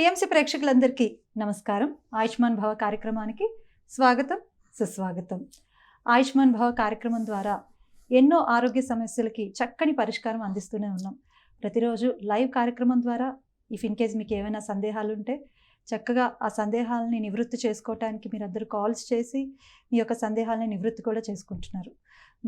PMC ప్రేక్షకులందరికీ నమస్కారం. ఆయుష్మాన్ భవ కార్యక్రమానికి స్వాగతం, సుస్వాగతం. ఆయుష్మాన్ భవ కార్యక్రమం ద్వారా ఎన్నో ఆరోగ్య సమస్యలకి చక్కని పరిష్కారం అందిస్తూనే ఉన్నాం. ప్రతిరోజు లైవ్ కార్యక్రమం ద్వారా ఇన్ కేస్ మీకు ఏమైనా సందేహాలు ఉంటే చక్కగా ఆ సందేహాలని నివృత్తి చేసుకోవటానికి మీరందరూ కాల్స్ చేసి మీ యొక్క సందేహాలని నివృత్తి కూడా చేసుకుంటున్నారు.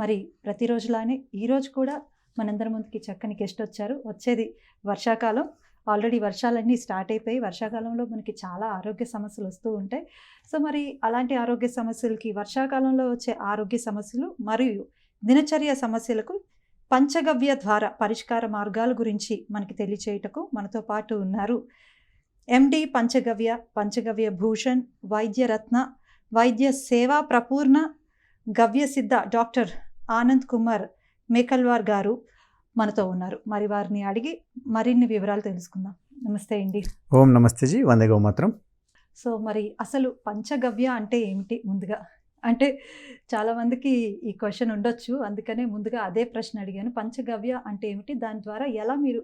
మరి ప్రతిరోజులానే ఈరోజు కూడా మనందరి ముందుకి చక్కని గెస్ట్ వచ్చారు. వచ్చేది వర్షాకాలం, ఆల్రెడీ వర్షాలన్నీ స్టార్ట్ అయిపోయి వర్షాకాలంలో మనకి చాలా ఆరోగ్య సమస్యలు వస్తూ ఉంటాయి. సో మరి అలాంటి ఆరోగ్య సమస్యలకి, వర్షాకాలంలో వచ్చే ఆరోగ్య సమస్యలు మరియు దినచర్య సమస్యలకు పంచగవ్య ద్వారా పరిష్కార మార్గాల గురించి మనకి తెలియచేయటకు మనతో పాటు ఉన్నారు ఎండి పంచగవ్య భూషణ్, వైద్యరత్న, వైద్య సేవా ప్రపూర్ణ, గవ్య సిద్ధ డాక్టర్ ఆనంద్ కుమార్ మేకల్వార్ గారు మనతో ఉన్నారు. మరి వారిని అడిగి మరిన్ని వివరాలు తెలుసుకుందాం. నమస్తే అండి. ఓం నమస్తే జీ, వందే గోమాత్రం. సో మరి అసలు పంచగవ్య అంటే ఏమిటి? ముందుగా అంటే చాలామందికి ఈ క్వశ్చన్ ఉండొచ్చు, అందుకనే ముందుగా అదే ప్రశ్న అడిగాను. పంచగవ్య అంటే ఏమిటి, దాని ద్వారా ఎలా మీరు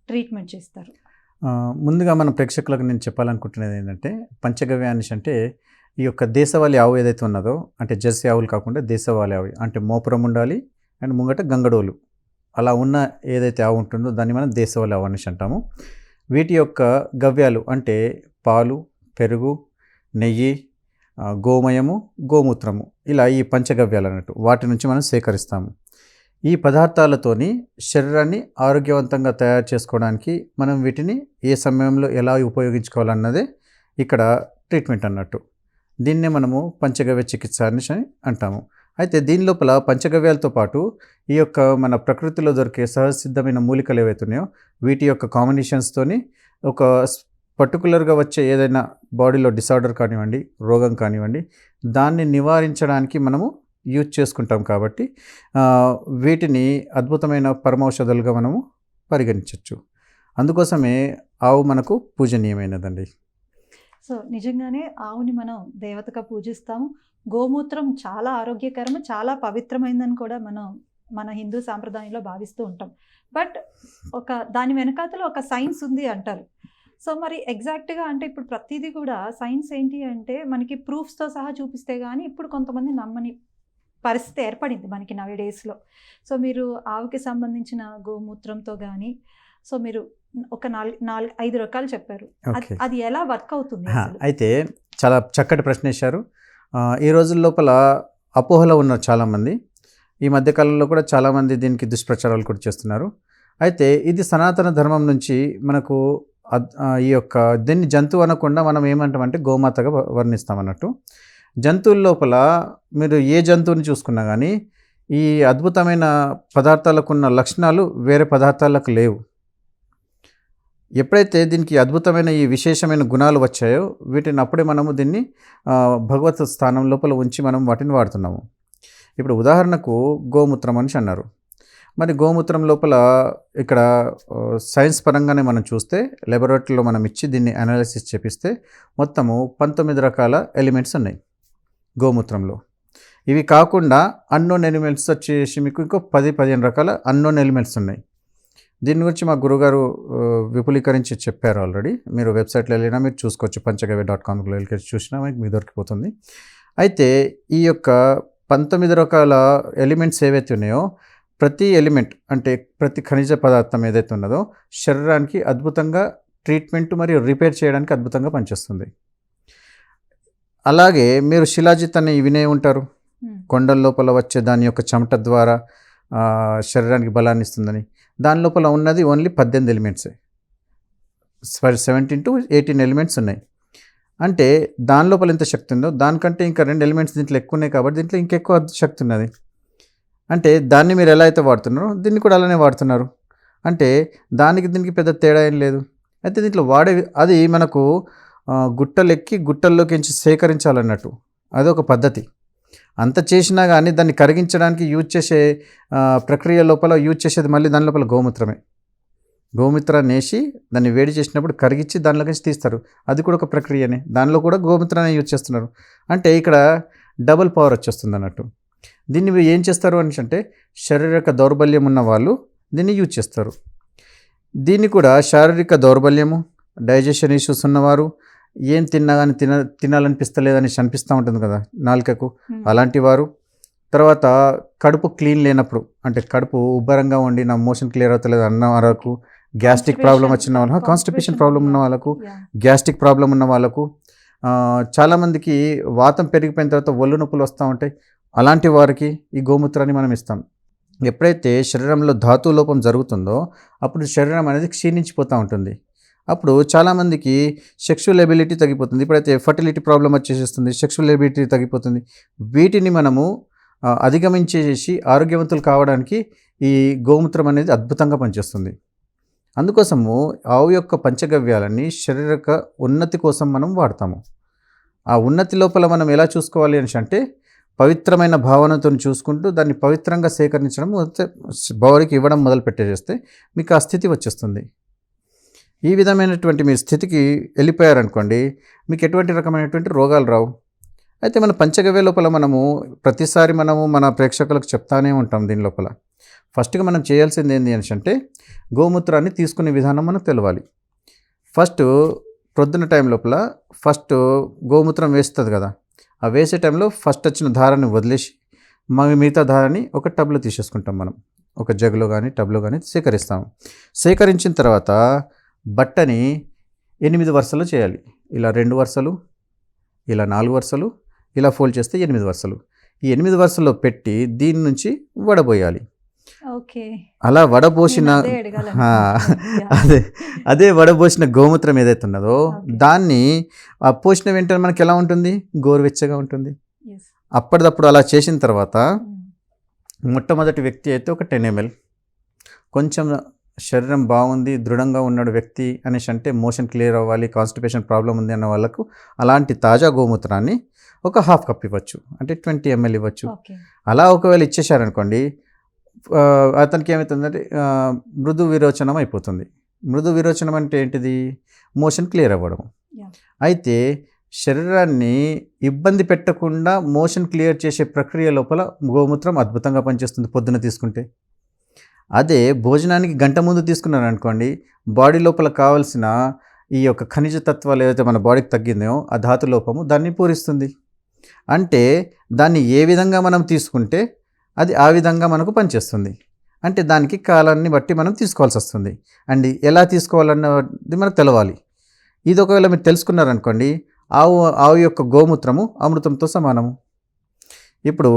ట్రీట్మెంట్ చేస్తారు? ముందుగా మన ప్రేక్షకులకు నేను చెప్పాలనుకుంటున్నది ఏంటంటే, పంచగవ్య అనేసి అంటే ఈ యొక్క దేశవాళీ ఆవు ఏదైతే ఉన్నదో, అంటే జెర్సీ ఆవులు కాకుండా దేశవాళీ ఆవు అంటే మోపురం ఉండాలి అండ్ ముంగట గంగడోలు అలా ఉన్న ఏదైతే ఆవు ఉంటుందో దాన్ని మనం దేశవాళీ ఆవు అనేసి అంటాము. వీటి యొక్క గవ్యాలు అంటే పాలు, పెరుగు, నెయ్యి, గోమయము, గోమూత్రము, ఇలా ఈ పంచగవ్యాలు అన్నట్టు వాటి నుంచి మనం సేకరిస్తాము. ఈ పదార్థాలతోని శరీరాన్ని ఆరోగ్యవంతంగా తయారు చేసుకోవడానికి మనం వీటిని ఏ సమయంలో ఎలా ఉపయోగించుకోవాలన్నదే ఇక్కడ ట్రీట్మెంట్ అన్నట్టు. దీన్నే మనము పంచగవ్య చికిత్స అని అంటాము. అయితే దీని లోపల పంచగవ్యాలతో పాటు ఈ యొక్క మన ప్రకృతిలో దొరికే సహజసిద్ధమైన మూలికలు ఏవైతున్నాయో వీటి యొక్క కాంబినేషన్స్తోని ఒక పర్టికులర్గా వచ్చే ఏదైనా బాడీలో డిసార్డర్ కానివ్వండి, రోగం కానివ్వండి, దాన్ని నివారించడానికి మనము యూజ్ చేసుకుంటాం. కాబట్టి వీటిని అద్భుతమైన పరమౌషధాలుగా మనము పరిగణించవచ్చు. అందుకోసమే ఆవు మనకు పూజనీయమైనదండి. సో నిజంగానే ఆవుని మనం దేవతగా పూజిస్తాము. గోమూత్రం చాలా ఆరోగ్యకరము, చాలా పవిత్రమైందని కూడా మనం మన హిందూ సాంప్రదాయంలో భావిస్తూ ఉంటాం. బట్ దాని వెనకాతలో ఒక సైన్స్ ఉంది అంటారు. సో మరి ఎగ్జాక్ట్గా అంటే ఇప్పుడు ప్రతిదీ కూడా సైన్స్ ఏంటి అంటే మనకి ప్రూఫ్స్తో సహా చూపిస్తే కానీ ఇప్పుడు కొంతమంది నమ్మని పరిస్థితి ఏర్పడింది మనకి నవడేస్లో. సో మీరు ఆవుకి సంబంధించిన గోమూత్రంతో కానీ సో మీరు ఒక 4-5 రకాలు చెప్పారు. అది ఎలా వర్క్ అవుతుంది? అయితే చాలా చక్కటి ప్రశ్న వేశారు. ఈ రోజుల లోపల అపోహలో ఉన్నారు చాలామంది. ఈ మధ్యకాలంలో కూడా చాలామంది దీనికి దుష్ప్రచారాలు కూడా చేస్తున్నారు. అయితే ఇది సనాతన ధర్మం నుంచి మనకు ఈ యొక్క దీన్ని జంతువు అనకుండా మనం ఏమంటామంటే గోమాతగా వర్ణిస్తామన్నట్టు. జంతువుల లోపల మీరు ఏ జంతువుని చూసుకున్నా కానీ ఈ అద్భుతమైన పదార్థాలకు ఉన్న లక్షణాలు వేరే పదార్థాలకు లేవు. ఎప్పుడైతే దీనికి అద్భుతమైన ఈ విశేషమైన గుణాలు వచ్చాయో వీటిని అప్పుడే మనము దీన్ని భగవత్ స్థానం లోపల ఉంచి మనం వాటిని వాడుతున్నాము. ఇప్పుడు ఉదాహరణకు గోమూత్రం అని అన్నారు. మరి గోమూత్రం లోపల ఇక్కడ సైన్స్ పరంగానే మనం చూస్తే లాబొరేటరీలో మనం ఇచ్చి దీన్ని అనాలిసిస్ చేపిస్తే మొత్తము 19 రకాల ఎలిమెంట్స్ ఉన్నాయి గోమూత్రంలో. ఇవి కాకుండా అన్నోన్ ఎలిమెంట్స్ వచ్చేసి మీకు ఇంకో 10-15 రకాల అన్నోన్ ఎలిమెంట్స్ ఉన్నాయి. దీని గురించి మా గురుగారు విపులీకరించి చెప్పారు ఆల్రెడీ. మీరు వెబ్సైట్లో వెళ్ళినా మీరు చూసుకోవచ్చు, పంచగవ్య.comలో వెళ్ళి చూసినా మీకు దొరికిపోతుంది. అయితే ఈ యొక్క 19 రకాల ఎలిమెంట్స్ ఏవైతే ఉన్నాయో ప్రతి ఎలిమెంట్ అంటే ప్రతి ఖనిజ పదార్థం ఏదైతే ఉన్నదో శరీరానికి అద్భుతంగా ట్రీట్మెంట్ మరియు రిపేర్ చేయడానికి అద్భుతంగా పనిచేస్తుంది. అలాగే మీరు శిలాజిత్ అని వినే ఉంటారు. కొండల లోపల వచ్చే దాని యొక్క చెమట ద్వారా శరీరానికి బలాన్ని ఇస్తుందని. దాని లోపల ఉన్నది ఓన్లీ 18 ఎలిమెంట్సే. 17 to 18 ఎలిమెంట్స్ ఉన్నాయి. అంటే దాని లోపల ఎంత శక్తి ఉందో దానికంటే ఇంకా 2 ఎలిమెంట్స్ దీంట్లో ఎక్కువ ఉన్నాయి కాబట్టి దీంట్లో ఇంకెక్కువ శక్తి ఉన్నది. అంటే దాన్ని మీరు ఎలా అయితే వాడుతున్నారో దీన్ని కూడా అలానే వాడుతున్నారు. అంటే దానికి దీనికి పెద్ద తేడా ఏం లేదు. అయితే దీంట్లో అది మనకు గుట్టలెక్కి గుట్టల్లోకి సేకరించాలన్నట్టు అదొక పద్ధతి. అంత చేసినా కానీ దాన్ని కరిగించడానికి యూజ్ చేసే ప్రక్రియ లోపల యూజ్ చేసేది మళ్ళీ దాని లోపల గోమూత్రమే. గోమూత్రాన్ని వేసి దాన్ని వేడి చేసినప్పుడు కరిగించి దానిలోకి తీస్తారు. అది కూడా ఒక ప్రక్రియనే. దానిలో కూడా గోమూత్రాన్ని యూజ్ చేస్తున్నారు. అంటే ఇక్కడ డబుల్ పవర్ వచ్చేస్తుంది అన్నట్టు. దీన్ని ఏం చేస్తారు అని అంటే శారీరక దౌర్బల్యం ఉన్న వాళ్ళు దీన్ని యూజ్ చేస్తారు. దీన్ని కూడా శారీరక దౌర్బల్యము డైజెషన్ ఇష్యూస్ ఉన్నవారు, ఏం తిన్నా కానీ తినాలనిపిస్తలేదని అనిపిస్తూ ఉంటుంది కదా నాలుకకు, అలాంటి వారు. తర్వాత కడుపు క్లీన్ లేనప్పుడు, అంటే కడుపు ఉబ్బరంగా ఉండి నా మోషన్ క్లియర్ అవుతలేదు అన్న వాళ్ళకు, గ్యాస్ట్రిక్ ప్రాబ్లం వచ్చిన వాళ్ళకు, కాన్స్టిపేషన్ ప్రాబ్లం ఉన్న వాళ్ళకు, గ్యాస్ట్రిక్ ప్రాబ్లం ఉన్న వాళ్ళకు, చాలామందికి వాతం పెరిగిపోయిన తర్వాత ఒళ్ళు నొప్పులు వస్తూ ఉంటాయి. అలాంటి వారికి ఈ గోమూత్రాన్ని మనం ఇస్తాం. ఎప్పుడైతే శరీరంలో ధాతు లోపం జరుగుతుందో అప్పుడు శరీరం అనేది క్షీణించిపోతూ ఉంటుంది. అప్పుడు చాలామందికి సెక్షువల్ ఎబిలిటీ తగ్గిపోతుంది. ఇప్పుడైతే ఫర్టిలిటీ ప్రాబ్లం వచ్చేసేస్తుంది, సెక్షువల్ ఎబిలిటీ తగ్గిపోతుంది. వీటిని మనము అధిగమించేసి ఆరోగ్యవంతులు కావడానికి ఈ గోమూత్రం అనేది అద్భుతంగా పనిచేస్తుంది. అందుకోసము ఆవు యొక్క పంచగవ్యాలని శారీరక ఉన్నతి కోసం మనం వాడతాము. ఆ ఉన్నతి లోపల మనం ఎలా చూసుకోవాలి అని అంటే పవిత్రమైన భావనతో చూసుకుంటూ దాన్ని పవిత్రంగా సేకరించడం, బాడీకి ఇవ్వడం మొదలు పెట్టేస్తే మీకు ఆ స్థితి వచ్చేస్తుంది. ఈ విధమైనటువంటి మీ స్థితికి వెళ్ళిపోయారనుకోండి, మీకు ఎటువంటి రకమైనటువంటి రోగాలు రావు. అయితే మన పంచగవ్య లోపల మనము ప్రతిసారి మన ప్రేక్షకులకు చెప్తానే ఉంటాం. దీని లోపల ఫస్ట్గా మనం చేయాల్సింది ఏంటి అని అంటే గోమూత్రాన్ని తీసుకునే విధానం మనకు తెలవాలి. ఫస్ట్ ప్రొద్దున టైం లోపల ఫస్ట్ గోమూత్రం వేస్తుంది కదా, ఆ వేసే టైంలో ఫస్ట్ వచ్చిన దారాన్ని వదిలేసి మిగతా దారాన్ని ఒక టబ్లో తీసేసుకుంటాం. మనం ఒక జగ్లో కానీ టబ్లో కానీ సేకరిస్తాము. సేకరించిన తర్వాత బట్టని 8 వరుసలు చేయాలి. ఇలా 2 వరుసలు, ఇలా 4 వరుసలు, ఇలా ఫోల్డ్ చేస్తే 8 వరుసలు. ఈ 8 వరుసల్లో పెట్టి దీని నుంచి వడబోయాలి. అలా వడబోసిన అదే వడబోసిన గోమూత్రం ఏదైతే ఉన్నదో దాన్ని ఆ పోసిన వెంటనే మనకి ఎలా ఉంటుంది, గోరువెచ్చగా ఉంటుంది. అప్పటిదప్పుడు అలా చేసిన తర్వాత మొట్టమొదటి వ్యక్తి అయితే ఒక 10 ml, కొంచెం శరీరం బాగుంది దృఢంగా ఉన్నాడు వ్యక్తి అనేసి అంటే మోషన్ క్లియర్ అవ్వాలి, కాన్స్టిపేషన్ ప్రాబ్లం ఉంది అన్న వాళ్ళకు అలాంటి తాజా గోమూత్రాన్ని ఒక 1/2 కప్ ఇవ్వచ్చు, అంటే 20 ml ఇవ్వచ్చు. అలా ఒకవేళ ఇచ్చేసారనుకోండి, అతనికి ఏమవుతుందంటే మృదు విరోచనం అయిపోతుంది. మృదు విరోచనం అంటే ఏంటిది, మోషన్ క్లియర్ అవ్వడం. అయితే శరీరాన్ని ఇబ్బంది పెట్టకుండా మోషన్ క్లియర్ చేసే ప్రక్రియ లోపల గోమూత్రం అద్భుతంగా పనిచేస్తుంది పొద్దున తీసుకుంటే. అదే భోజనానికి గంట ముందు తీసుకున్నారనుకోండి, బాడీ లోపల కావాల్సిన ఈ యొక్క ఖనిజ తత్వాలు ఏదైతే మన బాడీకి తగ్గిందో ఆ ధాతు లోపము దాన్ని పూరిస్తుంది. అంటే దాన్ని ఏ విధంగా మనం తీసుకుంటే అది ఆ విధంగా మనకు పనిచేస్తుంది. అంటే దానికి కాలాన్ని బట్టి మనం తీసుకోవాల్సి వస్తుంది. అండ్ ఎలా తీసుకోవాలన్నది మనకు తెలవాలి. ఇది ఒకవేళ మీరు తెలుసుకున్నారనుకోండి, ఆవు యొక్క గోమూత్రము అమృతంతో సమానము. ఇప్పుడు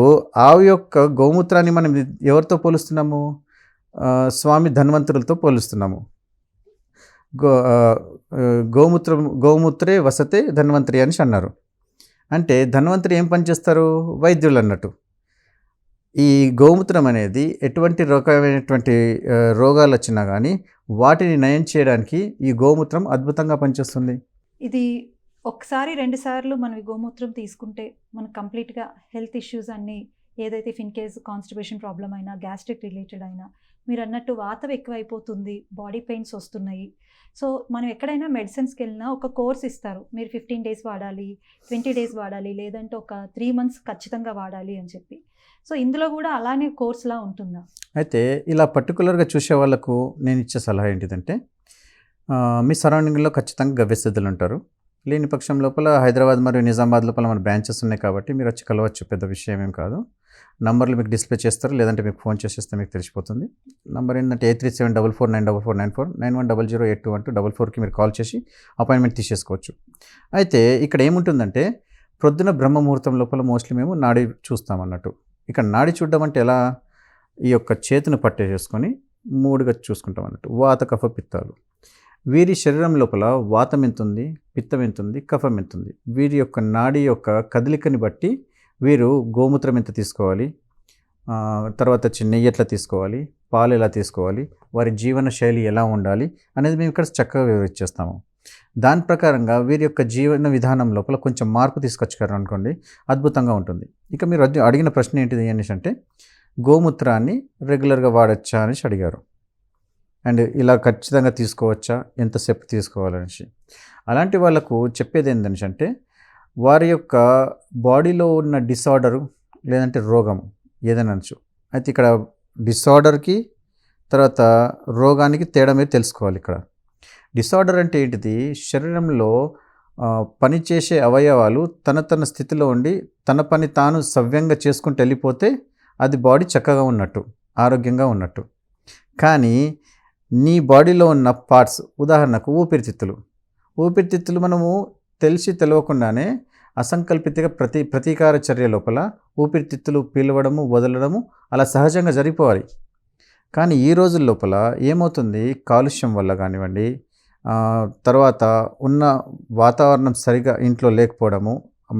ఆవు యొక్క గోమూత్రాన్ని మనం ఎవరితో పోలుస్తున్నాము, స్వామి ధన్వంతరులతో పోలుస్తున్నాము. గోమూత్రే వసతే ధన్వంతరి అని అన్నారు. అంటే ధన్వంతరి ఏం పనిచేస్తారు, వైద్యులు అన్నట్టు. ఈ గోమూత్రం అనేది ఎటువంటి రకమైనటువంటి రోగాలు వచ్చినా కానీ వాటిని నయం చేయడానికి ఈ గోమూత్రం అద్భుతంగా పనిచేస్తుంది. ఇది ఒకసారి 2 సార్లు మనం ఈ గోమూత్రం తీసుకుంటే మనకు కంప్లీట్గా హెల్త్ ఇష్యూస్ అన్నీ, ఏదైతే ఇన్ కేస్ కాన్స్టిపేషన్ ప్రాబ్లం అయినా, గ్యాస్ట్రిక్ రిలేటెడ్ అయినా, మీరు అన్నట్టు వాతం ఎక్కువైపోతుంది, బాడీ పెయిన్స్ వస్తున్నాయి. సో మనం ఎక్కడైనా మెడిసిన్స్కి వెళ్ళినా ఒక కోర్స్ ఇస్తారు, మీరు 15 days వాడాలి, 20 days వాడాలి, లేదంటే ఒక 3 months ఖచ్చితంగా వాడాలి అని చెప్పి. సో ఇందులో కూడా అలానే కోర్స్లా ఉంటుందా? అయితే ఇలా పర్టికులర్గా చూసే వాళ్ళకు నేను ఇచ్చే సలహా ఏంటిదంటే, మీ సరౌండింగ్లో ఖచ్చితంగా గవ్యసిద్ధులు ఉంటారు. లేని పక్షం లోపల హైదరాబాద్ మరియు నిజామాబాద్ లోపల మన బ్రాంచెస్ ఉన్నాయి కాబట్టి మీరు వచ్చి కలవచ్చు, పెద్ద విషయం ఏం కాదు. నంబర్లు మీకు డిస్ప్లే చేస్తారు, లేదంటే మీకు ఫోన్ చేసేస్తే మీకు తెలిసిపోతుంది. నంబర్ ఏంటంటే 8374494494 9100821244కి మీరు కాల్ చేసి అపాయింట్మెంట్ తీసేసుకోవచ్చు. అయితే ఇక్కడ ఏముంటుందంటే ప్రొద్దున బ్రహ్మ ముహూర్తం లోపల మోస్ట్లీ మేము నాడి చూస్తాం అన్నట్టు. ఇక్కడ నాడి చూడడం అంటే ఎలా, ఈ యొక్క చేతిని పట్టేసేసుకొని 3గా చూసుకుంటాం అన్నట్టు. వాత కఫ పిత్తాలు, వీరి శరీరం లోపల వాతం ఎంత ఉంది, పిత్తం ఎంత ఉంది, కఫం ఎంత ఉంది, వీరి యొక్క నాడి యొక్క కదలికని బట్టి వీరు గోమూత్రం ఎంత తీసుకోవాలి, తర్వాత నెయ్యి ఎట్లా తీసుకోవాలి, పాలు ఎలా తీసుకోవాలి, వారి జీవన శైలి ఎలా ఉండాలి అనేది మేము ఇక్కడ చక్కగా వివరించేస్తాము. దాని ప్రకారంగా వీరి యొక్క జీవన విధానం లోపల కొంచెం మార్పు తీసుకొచ్చారు అనుకోండి, అద్భుతంగా ఉంటుంది. ఇక మీరు అడిగిన ప్రశ్న ఏంటిది అనేసి అంటే గోమూత్రాన్ని రెగ్యులర్గా వాడచ్చా అనేసి అడిగారు. అండ్ ఇలా ఖచ్చితంగా తీసుకోవచ్చా, ఎంతసేపు తీసుకోవాలనేసి. అలాంటి వాళ్ళకు చెప్పేది ఏంటనేసి అంటే వారి యొక్క బాడీలో ఉన్న డిసార్డరు లేదంటే రోగం ఏదైనా అనొచ్చు. అయితే ఇక్కడ డిసార్డర్కి తర్వాత రోగానికి తేడా మీరు తెలుసుకోవాలి. ఇక్కడ డిసార్డర్ అంటే ఏంటిది? శరీరంలో పనిచేసే అవయవాలు తన స్థితిలో ఉండి తన పని తాను సవ్యంగా చేసుకుంటూ వెళ్ళిపోతే అది బాడీ చక్కగా ఉన్నట్టు, ఆరోగ్యంగా ఉన్నట్టు. కానీ నీ బాడీలో ఉన్న పార్ట్స్, ఉదాహరణకు ఊపిరితిత్తులు మనము తెలిసి తెలియకుండానే అసంకల్పితగా ప్రతీకార చర్య లోపల ఊపిరితిత్తులు పీలవడము, వదలడము అలా సహజంగా జరిగిపోవాలి. కానీ ఈ రోజుల లోపల ఏమవుతుంది? కాలుష్యం వల్ల కానివ్వండి, తర్వాత ఉన్న వాతావరణం సరిగా ఇంట్లో లేకపోవడము,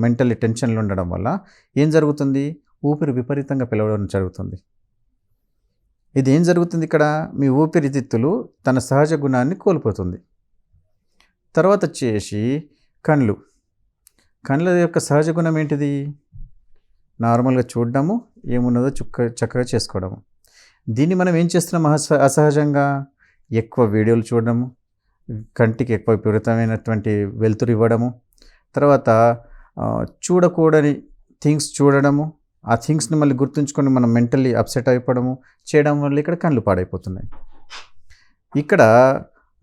మెంటల్లీ టెన్షన్లు ఉండడం వల్ల ఏం జరుగుతుంది? ఊపిరి విపరీతంగా పిలవడం జరుగుతుంది. ఇది ఏం జరుగుతుంది ఇక్కడ? మీ ఊపిరితిత్తులు తన సహజ గుణాన్ని కోల్పోతుంది. తర్వాత వచ్చేసి కళ్ళ యొక్క సహజ గుణం ఏంటిది? నార్మల్గా చూడడము, ఏమున్నదో చక్కగా చేసుకోవడము. దీన్ని మనం ఏం చేస్తున్నాం? అసహజంగా ఎక్కువ వీడియోలు చూడడము, కంటికి ఎక్కువ విపరీతమైనటువంటి వెలుతురు ఇవ్వడము, తర్వాత చూడకూడని థింగ్స్ చూడడము, ఆ థింగ్స్ని మళ్ళీ గుర్తుంచుకొని మనం మెంటల్లీ అప్సెట్ అయిపోవడము చేయడం వల్ల ఇక్కడ కళ్ళు పాడైపోతున్నాయి. ఇక్కడ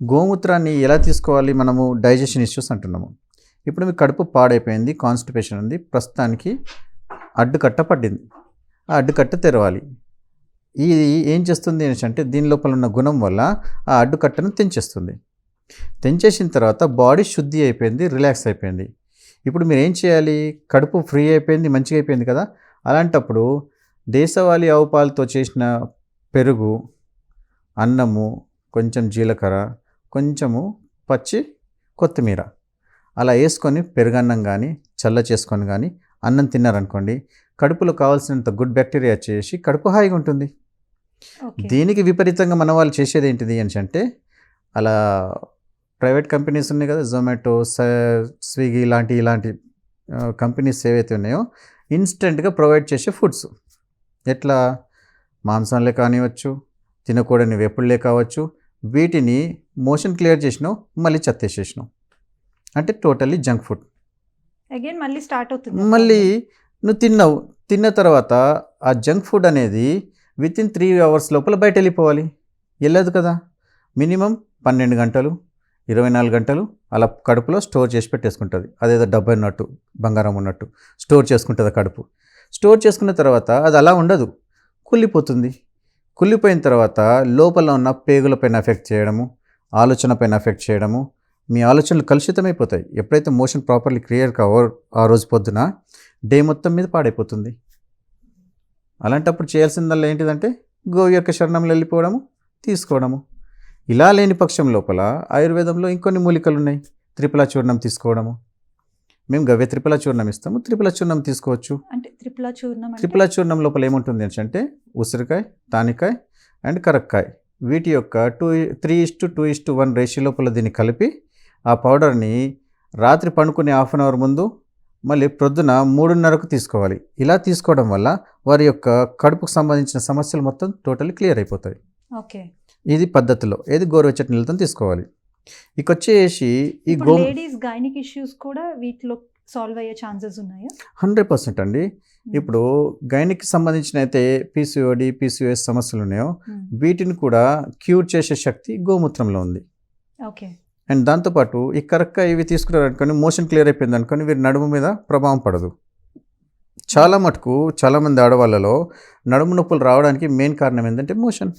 గోమూత్రాన్ని ఎలా తీసుకోవాలి? మనము డైజెషన్ ఇష్యూస్ అంటున్నాము. ఇప్పుడు మీ కడుపు పాడైపోయింది, కాన్స్టిపేషన్ ఉంది, ప్రస్తుతానికి అడ్డుకట్ట పడింది. ఆ అడ్డుకట్ట తెరవాలి. ఇది ఏం చేస్తుంది అంటే దీని లోపల ఉన్న గుణం వల్ల ఆ అడ్డుకట్టను తెంచేసిన తర్వాత బాడీ శుద్ధి అయిపోయింది, రిలాక్స్ అయిపోయింది. ఇప్పుడు మీరు ఏం చేయాలి? కడుపు ఫ్రీ అయిపోయింది, మంచిగా అయిపోయింది కదా. అలాంటప్పుడు దేశవాళీ ఆవు పాలతో చేసిన పెరుగు, అన్నము, కొంచెం జీలకర్ర, కొంచెము పచ్చి కొత్తిమీర అలా వేసుకొని పెరుగన్నం కానీ చల్ల చేసుకొని కానీ అన్నం తిన్నారనుకోండి, కడుపులో కావాల్సినంత గుడ్ బ్యాక్టీరియా చేసి కడుపు హాయిగా ఉంటుంది. దీనికి విపరీతంగా మన వాళ్ళు చేసేది ఏంటిది అంటే, అలా ప్రైవేట్ కంపెనీస్ ఉన్నాయి కదా, జొమాటో, స్విగ్గీ ఇలాంటి కంపెనీస్ ఏవైతే ఉన్నాయో ఇన్స్టెంట్గా ప్రొవైడ్ చేసే ఫుడ్స్, ఎట్లా మాంసంలే కానివ్వచ్చు, తినకూడని వెప్పుళ్ళే కావచ్చు, వీటిని మోషన్ క్లియర్ చేసినావు, మళ్ళీ చెత్తేసేసినావు, అంటే టోటల్లీ జంక్ ఫుడ్. అగైన్ మళ్ళీ స్టార్ట్ అవుతుంది. మళ్ళీ నువ్వు తిన్న తర్వాత ఆ జంక్ ఫుడ్ అనేది వితిన్ 3 hours లోపల బయట వెళ్ళిపోవాలి. వెళ్ళదు కదా. మినిమం 12 గంటలు 24 గంటలు అలా కడుపులో స్టోర్ చేసి పెట్టేసుకుంటుంది. అదేదో డబ్బు ఉన్నట్టు, బంగారం ఉన్నట్టు స్టోర్ చేసుకుంటుంది కడుపు. స్టోర్ చేసుకున్న తర్వాత అది అలా ఉండదు, కుళ్ళిపోతుంది. కుళ్ళిపోయిన తర్వాత లోపల ఉన్న పేగులపైన ఎఫెక్ట్ చేయడము, ఆలోచన పైన ఎఫెక్ట్ చేయడము, మీ ఆలోచనలు కలుషితమైపోతాయి. ఎప్పుడైతే మోషన్ ప్రాపర్లీ క్లియర్ కావో ఆ రోజు పొద్దున డే మొత్తం మీద పాడైపోతుంది. అలాంటప్పుడు చేయాల్సిందల్లా ఏంటిదంటే గోవు యొక్క శరణంలో వెళ్ళిపోవడము, తీసుకోవడము. ఇలా లేని పక్షం లోపల ఆయుర్వేదంలో ఇంకొన్ని మూలికలు ఉన్నాయి. త్రిఫలా చూర్ణం తీసుకోవడము. మేము గవ్య త్రిఫలా చూర్ణం ఇస్తాము, త్రిఫలా చూర్ణం తీసుకోవచ్చు. అంటే త్రిఫలా చూర్ణం లోపల ఏముంటుంది అంటే ఉసిరికాయ, తానికాయ అండ్ కరక్కాయ, వీటి యొక్క 3:2:1 రేషియో లోపల దీన్ని కలిపి ఆ పౌడర్ని రాత్రి పండుకునే 1/2 hour ముందు మళ్ళీ ప్రొద్దున 3:30కు తీసుకోవాలి. ఇలా తీసుకోవడం వల్ల వారి యొక్క కడుపుకు సంబంధించిన సమస్యలు మొత్తం టోటల్లీ క్లియర్ అయిపోతాయి. ఓకే, ఇది పద్ధతిలో ఏది గోరువెచ్చటి నీళ్ళతో తీసుకోవాలి. ఇక వచ్చేసి ఈ లేడీస్ గైనిక్ ఇష్యూస్ కూడా వీటిలో సాల్వ్ అయ్యే ఛాన్సెస్ ఉన్నాయా? 100% అండి. ఇప్పుడు గైనిక్కి సంబంధించిన అయితే పీసీఓడి, పీసీఓఎస్ సమస్యలు ఉన్నాయో వీటిని కూడా క్యూర్ చేసే శక్తి గోమూత్రంలో ఉంది. ఓకే. అండ్ దాంతోపాటు ఈ కరెక్ట్గా ఇవి తీసుకున్నారు అనుకోని, మోషన్ క్లియర్ అయిపోయింది అనుకోని, వీరి నడుము మీద ప్రభావం పడదు. చాలామంది ఆడవాళ్ళలో నడుము నొప్పులు రావడానికి మెయిన్ కారణం ఏంటంటే మోషన్.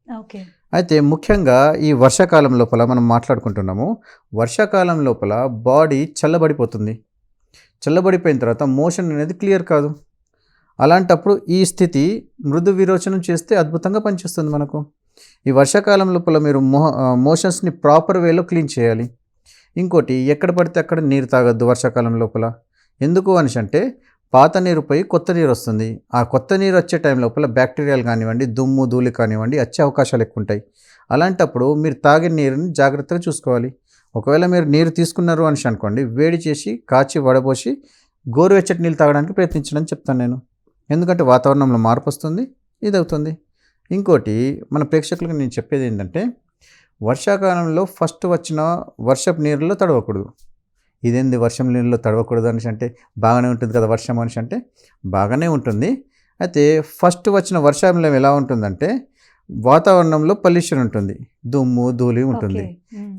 ఓకే. అయితే ముఖ్యంగా ఈ వర్షాకాలం లోపల మనం మాట్లాడుకుంటున్నాము. వర్షాకాలం లోపల బాడీ చల్లబడిపోతుంది. చల్లబడిపోయిన తర్వాత మోషన్ అనేది క్లియర్ కాదు. అలాంటప్పుడు ఈ స్థితి మృదు విరోచనం చేస్తే అద్భుతంగా పనిచేస్తుంది మనకు. ఈ వర్షాకాలం లోపల మీరు మోషన్స్ని ప్రాపర్ వేలో క్లీన్ చేయాలి. ఇంకోటి, ఎక్కడ పడితే అక్కడ నీరు తాగొద్దు వర్షాకాలం లోపల. ఎందుకు అంటే పాత నీరు పోయి కొత్త నీరు వస్తుంది. ఆ కొత్త నీరు వచ్చే టైం లోపల బ్యాక్టీరియాలు కానివ్వండి, దుమ్ము ధూళి కానివ్వండి వచ్చే అవకాశాలు ఎక్కువ ఉంటాయి. అలాంటప్పుడు మీరు తాగే నీరుని జాగ్రత్తగా చూసుకోవాలి. ఒకవేళ మీరు నీరు తీసుకున్నారు అనుకోండి, వేడి చేసి కాచి వడబోసి గోరువెచ్చటి నీళ్ళు తాగడానికి ప్రయత్నించడం చెప్తాను నేను. ఎందుకంటే వాతావరణంలో మార్పు వస్తుంది, ఇది అవుతుంది. ఇంకోటి, మన ప్రేక్షకులకు నేను చెప్పేది ఏంటంటే, వర్షాకాలంలో ఫస్ట్ వచ్చిన వర్షపు నీరులో తడవకూడదు. ఇదేంది వర్షం నీళ్ళలో తడవకూడదు అంటే బాగానే ఉంటుంది కదా వర్షం అంటే బాగానే ఉంటుంది. అయితే ఫస్ట్ వచ్చిన వర్షంలో ఎలా ఉంటుందంటే వాతావరణంలో పొల్యూషన్ ఉంటుంది, దుమ్ము ధూళి ఉంటుంది.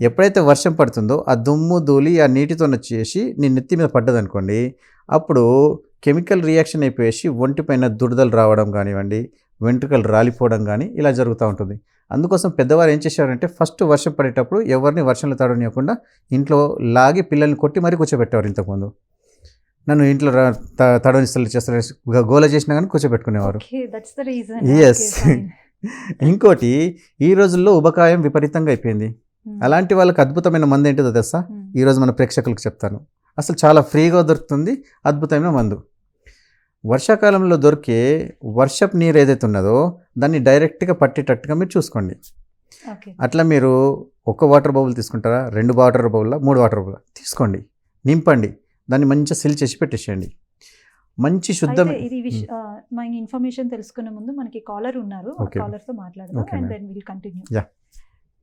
ఎప్పుడైతే వర్షం పడుతుందో ఆ దుమ్ము ధూళి ఆ నీటితో వచ్చేసి నీ నెత్తి మీద పడ్డదనుకోండి, అప్పుడు కెమికల్ రియాక్షన్ అయిపోయేసి ఒంటిపైన దురదలు రావడం కానివ్వండి, వెంట్రుకలు రాలిపోవడం కానీ ఇలా జరుగుతూ ఉంటుంది. అందుకోసం పెద్దవారు ఏం చేసేవారంటే ఫస్ట్ వర్షం పడేటప్పుడు ఎవరిని వర్షంలో తడవనివ్వకుండా ఇంట్లో లాగి పిల్లల్ని కొట్టి మరీ కూర్చోబెట్టేవారు. ఇంతకుముందు నన్ను ఇంట్లో తడవనిస్తలు చేస్తారు గోల చేసినా కానీ కూర్చోబెట్టుకునేవారు. ఎస్. ఇంకోటి, ఈ రోజుల్లో ఉబకాయం విపరీతంగా అయిపోయింది. అలాంటి వాళ్ళకి అద్భుతమైన మందు ఏంటిదో తెలుసా? ఈరోజు మన ప్రేక్షకులకు చెప్తాను. అసలు చాలా ఫ్రీగా దొరుకుతుంది అద్భుతమైన మందు. వర్షాకాలంలో దొరికే వర్షపు నీరు ఏదైతే ఉన్నదో దాన్ని డైరెక్ట్గా పట్టేటట్టుగా మీరు చూసుకోండి. అట్లా మీరు 1 వాటర్ బౌల్ తీసుకుంటారా, 2 వాటర్ బౌల్, 3 వాటర్ బౌల్ తీసుకోండి, నింపండి, దాన్ని మంచిగా సిల్ చేసి పెట్టేసేయండి. మంచి శుద్ధమైన మన ఇన్ఫర్మేషన్ తెలుసుకునే ముందు మనకి కాలర్ ఉన్నారు, కాలర్ తో మాట్లాడదాం and then will continue.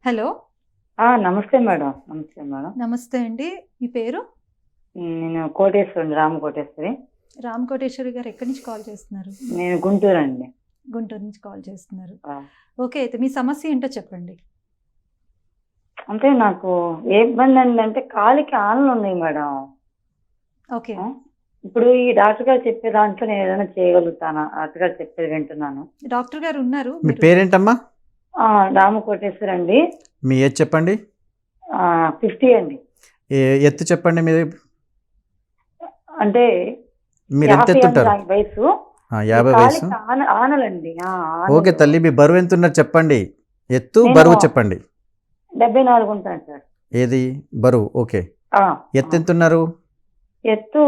Hello. నమస్తే మేడం. నమస్తే మేడం. నమస్తే అండి, మీ పేరు? నేను కోటేశ్వరి, రామకోటేశ్వరి. రామకోటేశ్వరి గారు ఎక్కడి నుంచి కాల్ చేస్తున్నారు? నేను గుంటూరు అండి. గుంటూరు నుంచి కాల్ చేస్తున్నారు. ఓకే, అయితే మీ సమస్య ఏంటో చెప్పండి. అంటే నాకు ఏ ఇబ్బంది అండి అంటే కాలికి ఆనలు ఉన్నాయి మేడం. ఓకే. ఇప్పుడు ఈ డాక్టర్ గారు చెప్పే దాంట్లో నేను ఏదైనా చేయగలుగుతానా? డాక్టర్ గారు చెప్పేది వింటున్నాను. డాక్టర్ గారు ఉన్నారు. మీ పేరేంటమ్మా? రామకోటేశ్వరి అండి. మీ ఏజ్ చెప్పండి. 50 అండి. ఎత్తు చెప్పండి. మీరు అంటే మీరు ఎంత ఎత్తుంటారు? వయసు 50 వయసు. ఆనలండి. ఓకే తల్లి, మీ బరువు ఎంత ఉన్నారు చెప్పండి. ఎత్తు బరువు చెప్పండి. 74 ఉంటాను సార్. ఏది బరువు? ఓకే. ఎత్తు ఎంత ఉన్నారు? ఎత్తు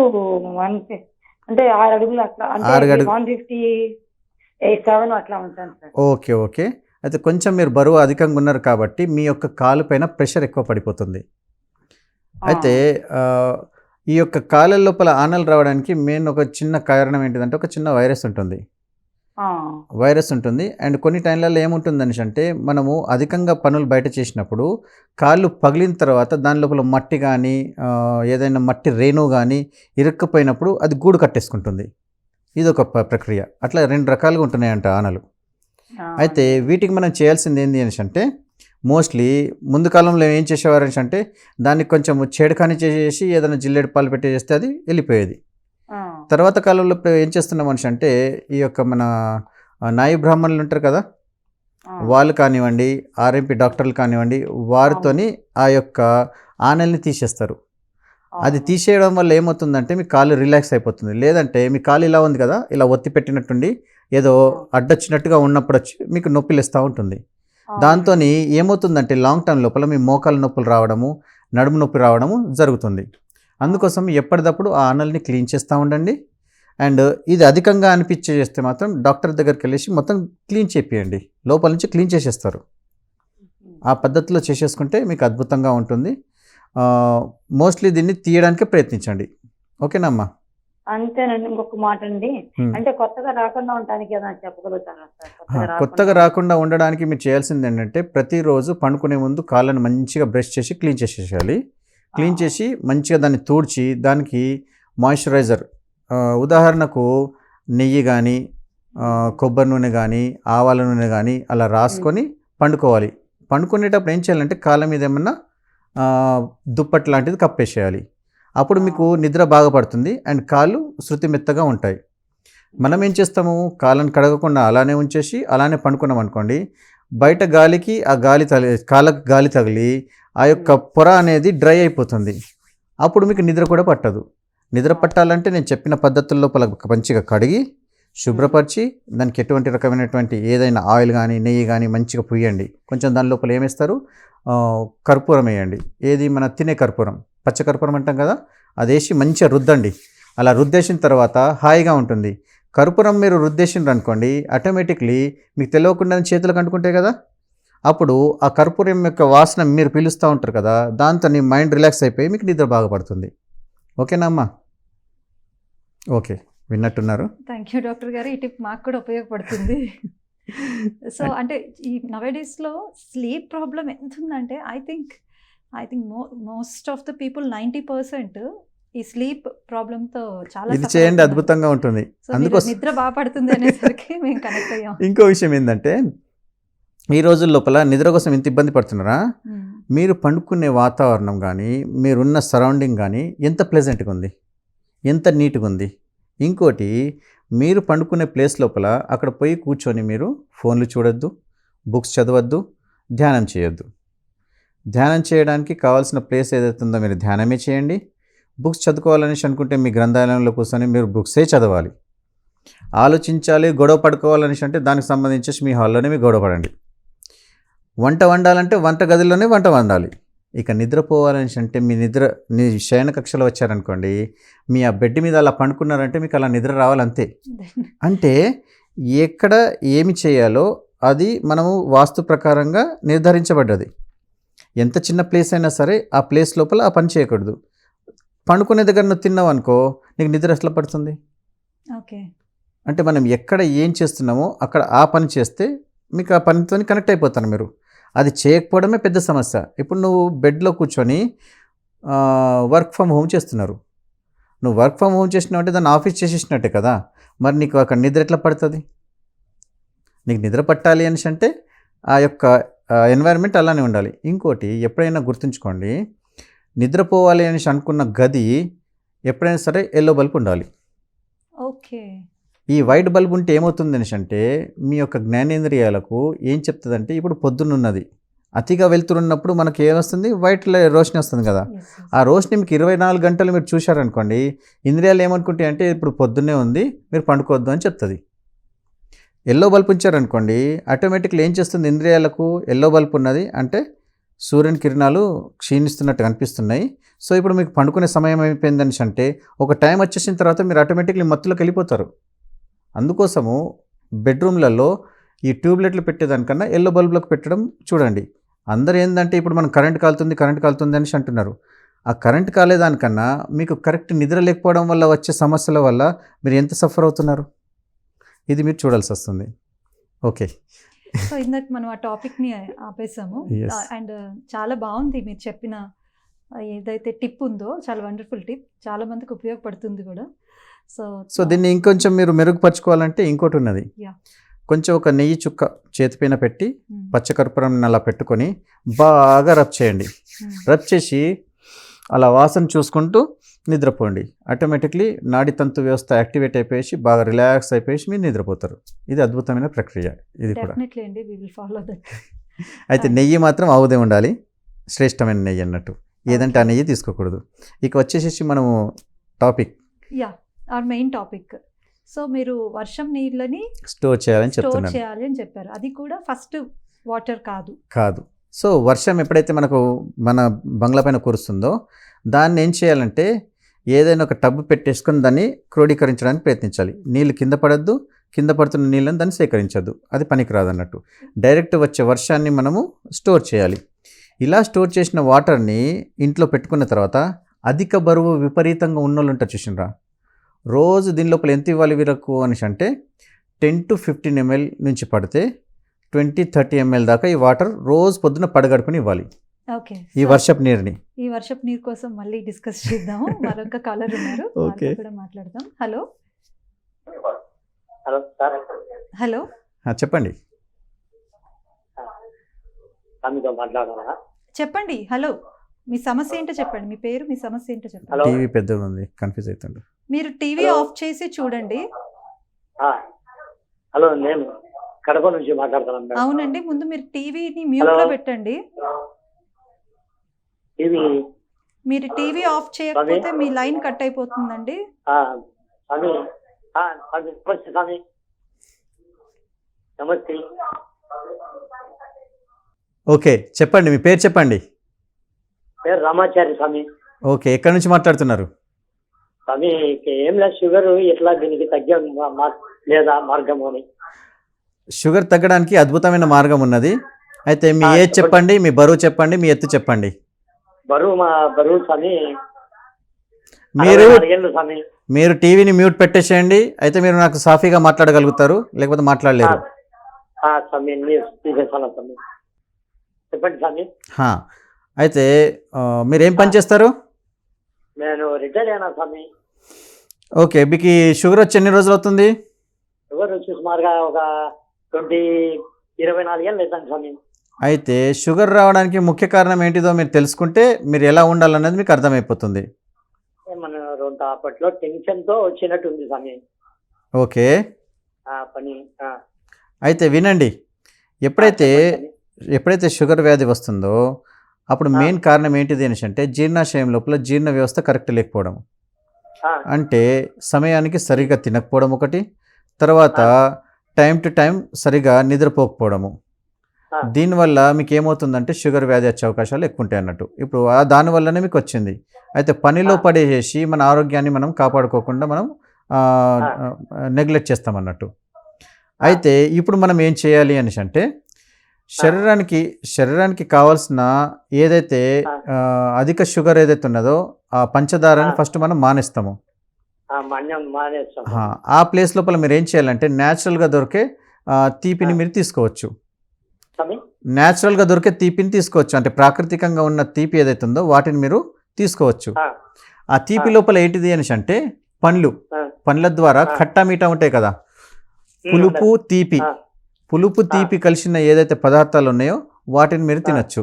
అంటే 6 అడుగులు అట్లా, 157 అట్లా ఉంటాను సార్. Okay okay. అయితే కొంచెం మీరు బరువు అధికంగా ఉన్నారు కాబట్టి మీ యొక్క కాలు పైన ప్రెషర్ ఎక్కువ పడిపోతుంది. అయితే ఈ యొక్క కాళ్ళ లోపల ఆనలు రావడానికి మెయిన్ ఒక చిన్న కారణం ఏంటిదంటే ఒక చిన్న వైరస్ ఉంటుంది. అండ్ కొన్ని టైంలలో ఏముంటుందని అంటే మనము అధికంగా పనులు బయట చేసినప్పుడు కాళ్ళు పగిలిన తర్వాత దాని లోపల మట్టి కానీ ఏదైనా మట్టి రేణు కానీ ఇరుక్కుపోయినప్పుడు అది గూడు కట్టేసుకుంటుంది. ఇది ఒక ప్రక్రియ. అట్లా 2 రకాలుగా ఉంటున్నాయంట ఆనలు. అయితే వీటికి మనం చేయాల్సింది ఏంటి అనేసి అంటే మోస్ట్లీ ముందు కాలంలో ఏం చేసేవారు అంటే దానికి కొంచెం చేడుకాని చేసేసి ఏదైనా జిల్లేడు పాలు పెట్టేస్తే అది వెళ్ళిపోయేది. తర్వాత కాలంలో ఏం చేస్తున్నాం మనిషి అంటే ఈ యొక్క మన నాయి బ్రాహ్మణులు ఉంటారు కదా, వాళ్ళు కానివ్వండి, ఆర్ఎంపీ డాక్టర్లు కానివ్వండి, వారితోని ఆ యొక్క ఆనల్ని తీసేస్తారు. అది తీసేయడం వల్ల ఏమవుతుందంటే మీ కాలు రిలాక్స్ అయిపోతుంది. లేదంటే మీ కాలు ఇలా ఉంది కదా, ఇలా ఒత్తి పెట్టినట్టుండి ఏదో అడ్డొచ్చినట్టుగా ఉన్నప్పుడు వచ్చి మీకు నొప్పిలు ఇస్తూ ఉంటుంది. దాంతో ఏమవుతుందంటే లాంగ్ టర్మ్ లోపల మీ మోకాల నొప్పులు రావడము, నడుము నొప్పి రావడము జరుగుతుంది. అందుకోసం ఎప్పటికప్పుడు ఆ ఆనల్ని క్లీన్ చేస్తూ ఉండండి. అండ్ ఇది అధికంగా చేస్తే మాత్రం డాక్టర్ దగ్గరికి వెళ్ళేసి మొత్తం క్లీన్ చేపియండి, లోపల నుంచి క్లీన్ చేసేస్తారు. ఆ పద్ధతిలో చేసేసుకుంటే మీకు అద్భుతంగా ఉంటుంది. మోస్ట్లీ దీన్ని తీయడానికి ప్రయత్నించండి. ఓకేనమ్మా? అంతేనండి. ఇంకొక మాట అండి, అంటే కొత్తగా రాకుండా ఉండడానికి ఏదైనా చెప్పగలుగుతారా సార్? కొత్తగా రాకుండా ఉండడానికి మీరు చేయాల్సింది ఏంటంటే ప్రతిరోజు పండుకునే ముందు కాళ్ళని మంచిగా బ్రష్ చేసి క్లీన్ చేసేసేయాలి. క్లీన్ చేసి మంచిగా దాన్ని తూడ్చి దానికి మాయిశ్చరైజర్, ఉదాహరణకు నెయ్యి కానీ కొబ్బరి నూనె కానీ ఆవాల నూనె కానీ అలా రాసుకొని పండుకోవాలి. పండుకునేటప్పుడు ఏం చేయాలంటే కాళ్ళ మీద ఏమన్నా దుప్పటి లాంటిది కప్పేసేయాలి. అప్పుడు మీకు నిద్ర బాగా పడుతుంది అండ్ కాళ్ళు శృతి మెత్తగా ఉంటాయి. మనం ఏం చేస్తాము, కాళ్ళని కడగకుండా అలానే ఉంచేసి అలానే పండుకున్నాం అనుకోండి, బయట గాలికి ఆ కాళ్ళకు గాలి తగిలి ఆ యొక్క పొర అనేది డ్రై అయిపోతుంది. అప్పుడు మీకు నిద్ర కూడా పట్టదు. నిద్ర పట్టాలంటే నేను చెప్పిన పద్ధతుల్లో మంచిగా కడిగి శుభ్రపరిచి దానికి ఎటువంటి రకమైనటువంటి ఏదైనా ఆయిల్ కానీ నెయ్యి కానీ మంచిగా పుయ్యండి. కొంచెం దాని లోపల ఏమేస్తారు, కర్పూరం వేయండి. ఏది మన తినే కర్పూరం, పచ్చ కర్పూరం అంటాం కదా, అది వేసి మంచిగా రుద్దండి. అలా రుద్దేసిన తర్వాత హాయిగా ఉంటుంది. కర్పూరం మీరు రుద్దేసిండ్రు అనుకోండి, ఆటోమేటిక్లీ మీకు తెలియకుండా చేతులకు అంటుకుంటాయి కదా, అప్పుడు ఆ కర్పూరం యొక్క వాసన మీరు పీలుస్తూ ఉంటారు కదా, దాంతో నీ మైండ్ రిలాక్స్ అయిపోయి మీకు నిద్ర బాగా పడుతుంది. ఓకేనా అమ్మా? ఓకే, విన్నట్టున్నారు. థ్యాంక్ యూ డాక్టర్ గారు, ఈ టిప్ మాకు కూడా ఉపయోగపడుతుంది. సో అంటే ఈ నవేడేస్లో స్లీప్ ప్రాబ్లం ఎంత ఉందంటే I think most of the people 90% ఈ స్లీప్ ప్రాబ్లంతో చాలా ఇది చేయండి, అద్భుతంగా ఉంటుంది. అందుకోసం నిద్ర బాగా పడుతుంది అనేసరికి మేము కనెక్ట్ అయ్యాం. ఇంకో విషయం ఏంటంటే ఈ రోజుల లోపల నిద్ర కోసం ఇంత ఇబ్బంది పడుతున్నారా? మీరు పండుకునే వాతావరణం కానీ మీరున్న సరౌండింగ్ కానీ ఎంత ప్లెజెంట్గా ఉంది, ఎంత నీట్గా ఉంది. ఇంకోటి, మీరు పండుకునే ప్లేస్ లోపల అక్కడ పోయి కూర్చొని మీరు ఫోన్లు చూడొద్దు, బుక్స్ చదవద్దు, ధ్యానం చేయొద్దు. ధ్యానం చేయడానికి కావాల్సిన ప్లేస్ ఏదైతే ఉందో మీరు ధ్యానమే చేయండి. బుక్స్ చదువుకోవాలనేసి అనుకుంటే మీ గ్రంథాలయంలో కూర్చొని మీరు బుక్సే చదవాలి. ఆలోచించాలి, గొడవ పడుకోవాలనేసి అంటే దానికి సంబంధించేసి మీ హాల్లోనే మీరు గొడవ పడండి. వంట వండాలంటే వంట గదిలోనే వంట వండాలి. ఇక నిద్రపోవాలనేసి అంటే మీ శయన కక్షలో వచ్చారనుకోండి, మీ ఆ బెడ్ మీద అలా పండుకున్నారంటే మీకు అలా నిద్ర రావాలంతే. అంటే ఎక్కడ ఏమి చేయాలో అది మనము వాస్తు ప్రకారంగా నిర్ధారించబడ్డది. ఎంత చిన్న ప్లేస్ అయినా సరే ఆ ప్లేస్ లోపల ఆ పని చేయకూడదు. పండుకునే దగ్గర నువ్వు తిన్నావు అనుకో, నీకు నిద్ర ఎట్లా పడుతుంది? ఓకే. అంటే మనం ఎక్కడ ఏం చేస్తున్నామో అక్కడ ఆ పని చేస్తే మీకు ఆ పనితో కనెక్ట్ అయిపోతాను మీరు. అది చేయకపోవడమే పెద్ద సమస్య. ఇప్పుడు నువ్వు బెడ్లో కూర్చొని వర్క్ ఫ్రమ్ హోమ్ చేస్తున్నారు. నువ్వు వర్క్ ఫ్రమ్ హోమ్ చేసినావు అంటే దాన్ని ఆఫీస్ చేసేసినట్టే కదా. మరి నీకు అక్కడ నిద్ర ఎట్లా పడుతుంది? నీకు నిద్ర పట్టాలి అనేసి అంటే ఆ యొక్క ఎన్వైరన్మెంట్ అలానే ఉండాలి. ఇంకోటి, ఎప్పుడైనా గుర్తుంచుకోండి, నిద్రపోవాలి అనేసి అనుకున్న గది ఎప్పుడైనా సరే ఎల్లో బల్బ్ ఉండాలి. ఓకే. ఈ వైట్ బల్బ్ ఉంటే ఏమవుతుంది అనేసి అంటే మీ యొక్క జ్ఞానేంద్రియాలకు ఏం చెప్తుందంటే, ఇప్పుడు పొద్దున్నున్నది అతిగా వెళ్తున్నప్పుడు మనకి ఏమొస్తుంది? వైట్ రోషని వస్తుంది కదా. ఆ రోషని మీకు 24 గంటలు మీరు చూశారనుకోండి, ఇంద్రియాలు ఏమనుకుంటాయి అంటే ఇప్పుడు పొద్దున్నే ఉంది, మీరు పండుకోవద్దు అని చెప్తుంది. ఎల్లో బల్బ్ ఉంచారనుకోండి, ఆటోమేటిక్లీ ఏం చేస్తుంది? ఇంద్రియాలకు ఎల్లో బల్బ్ ఉన్నది అంటే సూర్యుని కిరణాలు క్షీణిస్తున్నట్టు కనిపిస్తున్నాయి. సో ఇప్పుడు మీకు పండుకునే సమయం అయిపోయిందని అంటే ఒక టైం వచ్చేసిన తర్వాత మీరు ఆటోమేటిక్లీ మత్తులోకి వెళ్ళిపోతారు. అందుకోసము బెడ్రూమ్లలో ఈ ట్యూబ్లెట్లు పెట్టేదానికన్నా ఎల్లో బల్బులకు పెట్టడం చూడండి. అందరూ ఏంటంటే ఇప్పుడు మనం కరెంట్ కాలుతుంది అనేసి అంటున్నారు. ఆ కరెంట్ కాలేదానికన్నా మీకు కరెక్ట్ నిద్ర లేకపోవడం వల్ల వచ్చే సమస్యల వల్ల మీరు ఎంత సఫర్ అవుతున్నారు, ఇది మీరు చూడాల్సి వస్తుంది. ఓకే. సో ఇందాక మనం ఆ టాపిక్ని ఆపేసాము. Yes. అండ్ చాలా బాగుంది మీరు చెప్పిన ఏదైతే టిప్ ఉందో, చాలా వండర్ఫుల్ టిప్, చాలా మందికి ఉపయోగపడుతుంది కూడా. సో దీన్ని ఇంకొంచెం మీరు మెరుగుపరచుకోవాలంటే ఇంకోటి ఉన్నది. Yeah. కొంచెం ఒక నెయ్యి చుక్క చేతిపైన పెట్టి పచ్చకర్పూరం అలా పెట్టుకొని బాగా రబ్ చేయండి. రబ్ చేసి అలా వాసన చూసుకుంటూ నిద్రపోండి. ఆటోమేటిక్లీ నాడి తంతు వ్యవస్థ యాక్టివేట్ అయిపోయి బాగా రిలాక్స్ అయిపోయి మీరు నిద్రపోతారు. ఇది అద్భుతమైన ప్రక్రియ. ఇది కూడా డెఫినెట్లీ అండి, వి విల్ ఫాలో దట్. అయితే నెయ్యి మాత్రం ఆవుదే ఉండాలి, శ్రేష్టమైన నెయ్యి అన్నట్టు. ఏదంటే ఆ నెయ్యి తీసుకోకూడదు. ఇక వచ్చేసేసి మనము topic, or main topic. So మీరు వర్షం నీళ్ళని స్టోర్ చేయాలని స్టోర్ చెప్తున్నాను. చేయాలి అని చెప్పారు. అది కూడా ఫస్ట్ వాటర్ కాదు. సో వర్షం ఎప్పుడైతే మనకు మన బంగ్లా పైన కురుస్తుందో దాన్ని ఏం చేయాలంటే ఏదైనా ఒక టబ్ పెట్టేసుకొని దాన్ని క్రోడీకరించడానికి ప్రయత్నించాలి. నీళ్ళు కింద పడద్దు, కింద పడుతున్న నీళ్ళని దాన్ని సేకరించద్దు, అది పనికిరాదు అన్నట్టు. డైరెక్ట్ వచ్చే వర్షాన్ని మనము స్టోర్ చేయాలి. ఇలా స్టోర్ చేసిన వాటర్ని ఇంట్లో పెట్టుకున్న తర్వాత అధిక బరువు విపరీతంగా ఉన్నోళ్ళు ఉంటారు చూసినరా, రోజు దీని లోపల ఎంత ఇవ్వాలి వీరకు అనేసి అంటే 10 to 15 ml నుంచి పడితే 20-30 ml దాకా ఈ వాటర్ రోజు పొద్దున పడగడుకుని ఇవ్వాలి. ఓకే. ఈ వర్షపు నీరుని. ఈ వర్షపు నీరు కోసం మళ్ళీ డిస్కస్ చేద్దాము. మరొక కాలర్ ఉన్నారు, ఓకే, కూడా మాట్లాడదాం. హలో హలో సార్, హలో చెప్పండి. మీతో మాట్లాడాలా? చెప్పండి. హలో, మీ సమస్య ఏంటో చెప్పండి. మీ పేరు, మీ సమస్య ఏంటో చెప్పండి. హలో. టీవీ పెద్దగా ఉంది, కన్ఫ్యూజ్ అవుతుండు. మీరు టీవీ హలో. ఆఫ్ చేసి చూడండి. హలో, నేను కడప నుంచి మాట్లాడుతున్నాను మేడం. అవునండి, ముందు మీరు టీవీని మ్యూట్ లో హలో. పెట్టండి. ఇది మీరు టీవీ ఆఫ్ చేయకపోతే మీ లైన్ కట్ అయిపోతుందండి. స్వామి, స్వామి నమస్తే. స్వామి నమస్తే. ఓకే, చెప్పండి, మీ పేరు చెప్పండి. పేరు రామాచారి స్వామి. ఓకే, ఎక్కడి నుంచి మాట్లాడుతున్నారు? స్వామి ఏం లేదు, షుగర్ ఎట్లా దీనికి తగ్గే లేదా మార్గము అని. షుగర్ తగ్గడానికి అద్భుతమైన మార్గం ఉన్నది. అయితే మీ ఏజ్ చెప్పండి. చెప్పండి, మీ బరువు చెప్పండి, మీ ఎత్తు చెప్పండి. బరువు స్వామి మీరు 64 ఏళ్ళు స్వామి. మీరు టీవీని మ్యూట్ పెట్టేసేయండి. అయితే మీరు నాకు సాఫీగా మాట్లాడగలుగుతారు, లేకపోతే మాట్లాడలేరు. స్వామి మీరు తీసేస్తాను స్వామి. చెప్పండి స్వామి. హా, అయితే మీరు ఏం పని చేస్తారు? నేను రిటైర్ అయినా స్వామి. ఓకే, మీకు ఈ షుగర్ వచ్చి ఎన్ని రోజులు అవుతుంది? షుగర్ వచ్చి సుమారుగా ఒక 20 24 ఏళ్ళు అవుతాను స్వామి. అయితే షుగర్ రావడానికి ముఖ్య కారణం ఏంటిదో మీరు తెలుసుకుంటే మీరు ఎలా ఉండాలనేది మీకు అర్థమైపోతుంది. మన రెండు అప్పట్లో టెన్షన్ తో వచ్చినట్టు ఉంది స్వామి ఓకే, ఆ పని. అయితే వినండి. ఎప్పుడైతే చెప్పండి స్వామి. ఎప్పుడైతే షుగర్ వ్యాధి వస్తుందో అప్పుడు మెయిన్ కారణం ఏంటిది అనేసి అంటే జీర్ణాశయం లోపల జీర్ణ వ్యవస్థ కరెక్ట్ లేకపోవడం. ఆ, అంటే సమయానికి సరిగా తినకపోవడం ఒకటి, తర్వాత టైం టు టైం సరిగా నిద్రపోకపోవడము. ఆ. దీనివల్ల మీకు ఏమవుతుందంటే షుగర్ వ్యాధి వచ్చే అవకాశాలు ఎక్కువ ఉంటాయి అన్నట్టు. ఇప్పుడు దానివల్లనే మీకు వచ్చింది. అయితే పనిలో పడేసి మన ఆరోగ్యాన్ని మనం కాపాడుకోకుండా మనం నెగ్లెక్ట్ చేస్తాం అన్నట్టు. అయితే ఇప్పుడు మనం ఏం చేయాలి అనేసి అంటే శరీరానికి కావాల్సిన ఏదైతే అధిక షుగర్ ఏదైతే ఉన్నదో ఆ పంచదారని ఫస్ట్ మనం మానేస్తాము. మానేస్తాం. ఆ ప్లేస్ లోపల మీరు ఏం చేయాలంటే న్యాచురల్గా దొరికే తీపిని మీరు తీసుకోవచ్చు. స్వామి న్యాచురల్గా దొరికే తీపిని తీసుకోవచ్చు. అంటే ప్రాకృతికంగా ఉన్న తీపి ఏదైతే ఉందో వాటిని మీరు తీసుకోవచ్చు. ఆ తీపి లోపల ఏంటిది అనేసి అంటే పండ్ల ద్వారా ఖట్టా మీఠా ఉంటాయి కదా, పులుపు తీపి కలిసిన ఏదైతే పదార్థాలు ఉన్నాయో వాటిని మీరు తినచ్చు.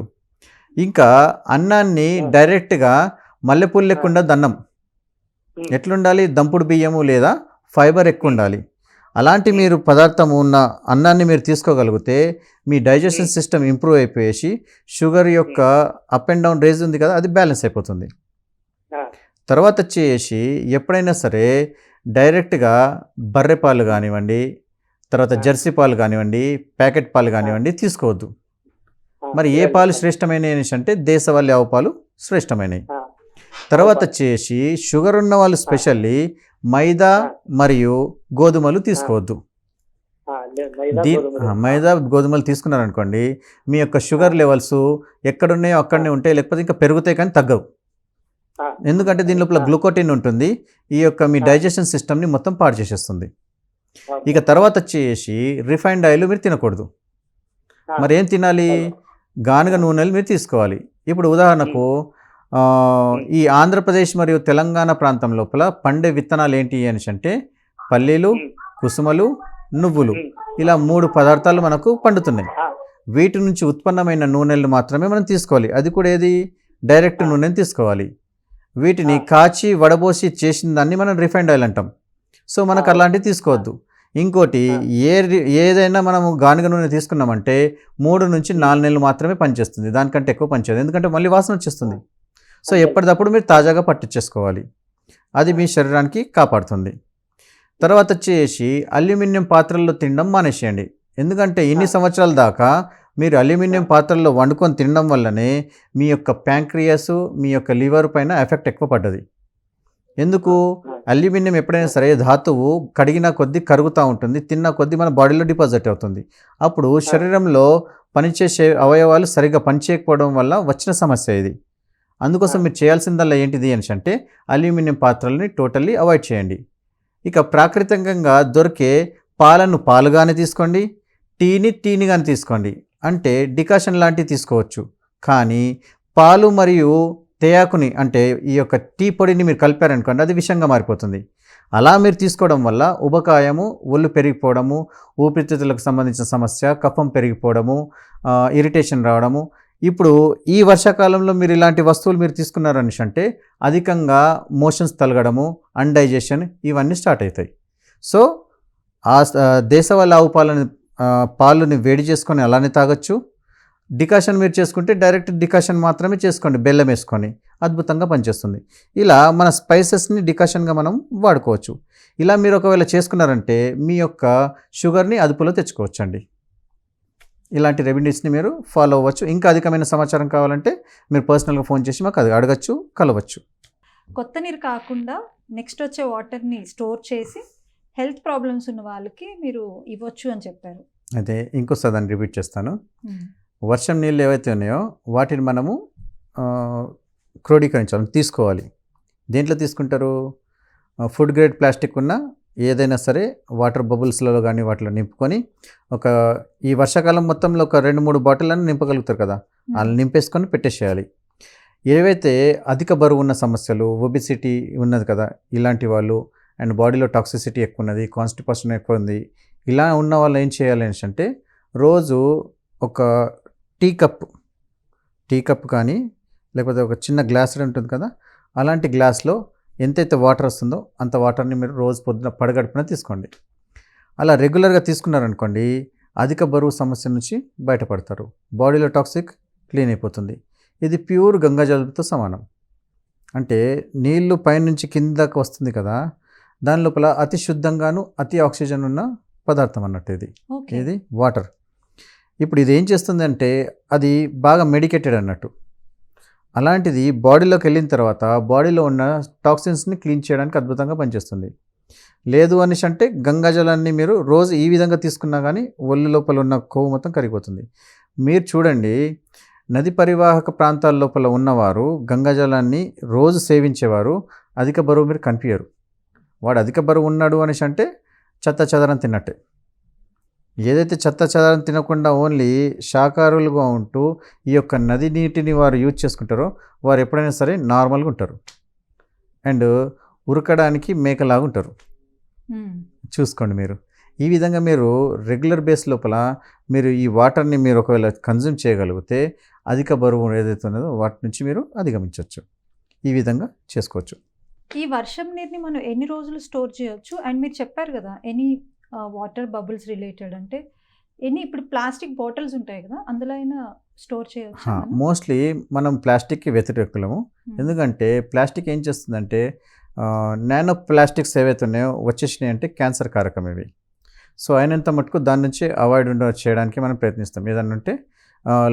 ఇంకా అన్నాన్ని డైరెక్ట్గా మల్లెపూలు లేకుండా దన్నం ఎట్లుండాలి, దంపుడు బియ్యము లేదా ఫైబర్ ఎక్కువ ఉండాలి. అలాంటి మీరు పదార్థం ఉన్న అన్నాన్ని మీరు తీసుకోగలిగితే మీ డైజెషన్ సిస్టమ్ ఇంప్రూవ్ అయిపోయేసి షుగర్ యొక్క అప్ అండ్ డౌన్ రేజ్ ఉంది కదా అది బ్యాలెన్స్ అయిపోతుంది. తర్వాత వచ్చేసి ఎప్పుడైనా సరే డైరెక్ట్గా బర్రె పాలు కానివ్వండి, తర్వాత జెర్సీ పాలు కానివ్వండి, ప్యాకెట్ పాలు కానివ్వండి తీసుకోవద్దు. మరి ఏ పాలు శ్రేష్టమైనవి అనేసి అంటే దేశవాళీ ఆవు పాలు శ్రేష్టమైనవి. తర్వాత వచ్చేసి షుగర్ ఉన్న వాళ్ళు స్పెషల్లీ మైదా మరియు గోధుమలు తీసుకోవద్దు. మైదా గోధుమలు తీసుకున్నారనుకోండి మీ యొక్క షుగర్ లెవెల్స్ ఎక్కడున్నాయో అక్కడనే ఉంటాయి, లేకపోతే ఇంకా పెరుగుతాయి కానీ తగ్గవు. ఎందుకంటే దీని లోపల గ్లూకోటిన్ ఉంటుంది, ఈ యొక్క మీ డైజెషన్ సిస్టమ్ని మొత్తం పాడు చేసేస్తుంది. ఇక తర్వాత వచ్చేసి రిఫైన్డ్ ఆయిల్ మీరు తినకూడదు. మరి ఏం తినాలి, గానుగ నూనెలు మీరు తీసుకోవాలి. ఇప్పుడు ఉదాహరణకు ఈ ఆంధ్రప్రదేశ్ మరియు తెలంగాణ ప్రాంతం లోపల పండే విత్తనాలు ఏంటి అనేసి అంటే పల్లీలు, కుసుమలు, నువ్వులు, ఇలా 3 పదార్థాలు మనకు పండుతున్నాయి. వీటి నుంచి ఉత్పన్నమైన నూనెలు మాత్రమే మనం తీసుకోవాలి. అది కూడా ఏది, డైరెక్ట్ నూనెని తీసుకోవాలి. వీటిని కాచి వడబోసి చేసిన దాన్ని మనం రిఫైన్డ్ ఆయిల్ అంటాం. సో మనకు అలాంటివి తీసుకోవద్దు. ఇంకోటి ఏదైనా మనము గానుగ నూనె తీసుకున్నామంటే 3 నుంచి 4 నెలలు మాత్రమే పనిచేస్తుంది, దానికంటే ఎక్కువ పనిచేయదు. ఎందుకంటే మళ్ళీ వాసన వచ్చేస్తుంది. సో ఎప్పటికప్పుడు మీరు తాజాగా పట్టించేసుకోవాలి, అది మీ శరీరానికి కాపాడుతుంది. తర్వాత వచ్చేసి అల్యూమినియం పాత్రల్లో తినడం మానేసేయండి. ఎందుకంటే ఇన్ని సంవత్సరాల దాకా మీరు అల్యూమినియం పాత్రల్లో వండుకొని తినడం వల్లనే మీ యొక్క ప్యాంక్రియాస్, మీ యొక్క లివర్ పైన ఎఫెక్ట్ ఎక్కువ పడ్డది. ఎందుకు, అల్యూమినియం ఎప్పుడైనా సరే ధాతువు కడిగిన కొద్దీ కరుగుతూ ఉంటుంది, తిన్న కొద్దీ మన బాడీలో డిపాజిట్ అవుతుంది. అప్పుడు శరీరంలో పనిచేసే అవయవాలు సరిగ్గా పనిచేయకపోవడం వల్ల వచ్చిన సమస్య ఇది. అందుకోసం మీరు చేయాల్సిందల్లా ఏంటిది అని అంటే అల్యూమినియం పాత్రలని టోటల్లీ అవాయిడ్ చేయండి. ఇక ప్రాకృతికంగా దొరికే పాలను పాలుగానే తీసుకోండి, టీని కానీ తీసుకోండి. అంటే డికాషన్ లాంటివి తీసుకోవచ్చు, కానీ పాలు మరియు తేయాకుని అంటే ఈ యొక్క టీ పొడిని మీరు కలిపారనుకోండి అది విషంగా మారిపోతుంది. అలా మీరు తీసుకోవడం వల్ల ఉబకాయము, ఒళ్ళు పెరిగిపోవడము, ఊపిరితిత్తులకు సంబంధించిన సమస్య, కఫం పెరిగిపోవడము, ఇరిటేషన్ రావడము. ఇప్పుడు ఈ వర్షాకాలంలో మీరు ఇలాంటి వస్తువులు మీరు తీసుకున్నారని అంటే అధికంగా మోషన్స్ తలగడము, అన్డైజెషన్ ఇవన్నీ స్టార్ట్ అవుతాయి. సో ఆ దేశవాళీ ఆవు పాలుని వేడి చేసుకొని అలానే తాగొచ్చు. డికాషన్ మీరు చేసుకుంటే డైరెక్ట్ డికాషన్ మాత్రమే చేసుకోండి, బెల్లం వేసుకొని, అద్భుతంగా పనిచేస్తుంది. ఇలా మన స్పైసెస్ని డికాషన్గా మనం వాడుకోవచ్చు. ఇలా మీరు ఒకవేళ చేసుకున్నారంటే మీ యొక్క షుగర్ని అదుపులో తెచ్చుకోవచ్చండి. ఇలాంటి రెమెడీస్ని మీరు ఫాలో అవ్వచ్చు. ఇంకా అధికమైన సమాచారం కావాలంటే మీరు పర్సనల్గా ఫోన్ చేసి మాకు అది అడగచ్చు, కలవచ్చు. కొత్త నీరు కాకుండా నెక్స్ట్ వచ్చే వాటర్ని స్టోర్ చేసి హెల్త్ ప్రాబ్లమ్స్ ఉన్న వాళ్ళకి మీరు ఇవ్వచ్చు అని చెప్పారు. అయితే ఇంకోసారి దాన్ని రిపీట్ చేస్తాను. వర్షం నీళ్ళు ఏవైతే ఉన్నాయో వాటిని మనము క్రోడీకరించాలి, తీసుకోవాలి. దేంట్లో తీసుకుంటారు, ఫుడ్ గ్రేడ్ ప్లాస్టిక్ ఉన్న ఏదైనా సరే వాటర్ బబుల్స్లలో కానీ వాటిలో నింపుకొని ఈ వర్షాకాలం మొత్తంలో ఒక 2-3 బాటిళ్ళని నింపగలుగుతారు కదా, అలా నింపేసుకొని పెట్టేసేయాలి. ఏవైతే అధిక బరువు ఉన్న సమస్యలు, ఒబిసిటీ ఉన్నది కదా ఇలాంటి వాళ్ళు, అండ్ బాడీలో టాక్సిసిటీ ఎక్కువ ఉన్నది, కాన్స్టిపేషన్ ఎక్కువ ఉంది, ఇలా ఉన్న వాళ్ళు ఏం చేయాలి అంటే రోజు ఒక టీ కప్ కానీ లేకపోతే ఒక చిన్న గ్లాస్ ఉంటుంది కదా, అలాంటి గ్లాస్లో ఎంతైతే వాటర్ వస్తుందో అంత వాటర్ని మీరు రోజు పొద్దున పడగడుపున తీసుకోండి. అలా రెగ్యులర్గా తీసుకున్నారనుకోండి, అధిక బరువు సమస్య నుంచి బయటపడతారు. బాడీలో టాక్సిక్ క్లీన్ అయిపోతుంది. ఇది ప్యూర్ గంగాజలంతో సమానం. అంటే నీళ్లు పైనుంచి కిందకు వస్తుంది కదా, దాని లోపల అతి శుద్ధంగాను అతి ఆక్సిజన్ ఉన్న పదార్థం అన్నట్టు ఇది వాటర్. ఇప్పుడు ఇది ఏం చేస్తుంది అంటే అది బాగా మెడికేటెడ్ అన్నట్టు. అలాంటిది బాడీలోకి వెళ్ళిన తర్వాత బాడీలో ఉన్న టాక్సిన్స్ని క్లీన్ చేయడానికి అద్భుతంగా పనిచేస్తుంది. లేదు అనేసి అంటే గంగాజలాన్ని మీరు రోజు ఈ విధంగా తీసుకున్నా కానీ ఒళ్ళు లోపల ఉన్న కొవ్వు మొత్తం కరిగిపోతుంది. మీరు చూడండి, నది పరివాహక ప్రాంతాల లోపల ఉన్నవారు గంగాజలాన్ని రోజు సేవించేవారు అధిక బరువు మీరు కనిపించరు. వాడు అధిక బరువు ఉన్నాడు అనేసి అంటే చెత్త చెదరం తిన్నట్టే. ఏదైతే చెత్త చెదరం తినకుండా ఓన్లీ శాకాహారులుగా ఉంటూ ఈ యొక్క నది నీటిని వారు యూజ్ చేసుకుంటారో వారు ఎప్పుడైనా సరే నార్మల్గా ఉంటారు. అండ్ ఉరకడానికి మేకలాగా ఉంటారు. చూసుకోండి మీరు. ఈ విధంగా మీరు రెగ్యులర్ బేస్ లోపల మీరు ఈ వాటర్ని మీరు ఒకవేళ కన్జ్యూమ్ చేయగలిగితే అధిక బరువు ఏదైతే ఉన్నదో వాటి నుంచి మీరు అధిగమించవచ్చు. ఈ విధంగా చేసుకోవచ్చు. ఈ వర్షం నీరుని మనం ఎన్ని రోజులు స్టోర్ చేయొచ్చు? అండ్ మీరు చెప్పారు కదా ఎనీ వాటర్ బబుల్స్ రిలేటెడ్ అంటే ఇప్పుడు ప్లాస్టిక్ బాటిల్స్ ఉంటాయి కదా, అందులో అయినా స్టోర్ చేయొచ్చు? మోస్ట్లీ మనం ప్లాస్టిక్కి వ్యతిరేకులము. ఎందుకంటే ప్లాస్టిక్ ఏం చేస్తుందంటే నానో ప్లాస్టిక్స్ ఏవైతే ఉన్నాయో వచ్చేసినాయి అంటే క్యాన్సర్ కారకం ఇవి. సో అయినంత మటుకు దాని నుంచి అవాయిడ్ చేయడానికి మనం ప్రయత్నిస్తాం. ఏదన్నా ఉంటే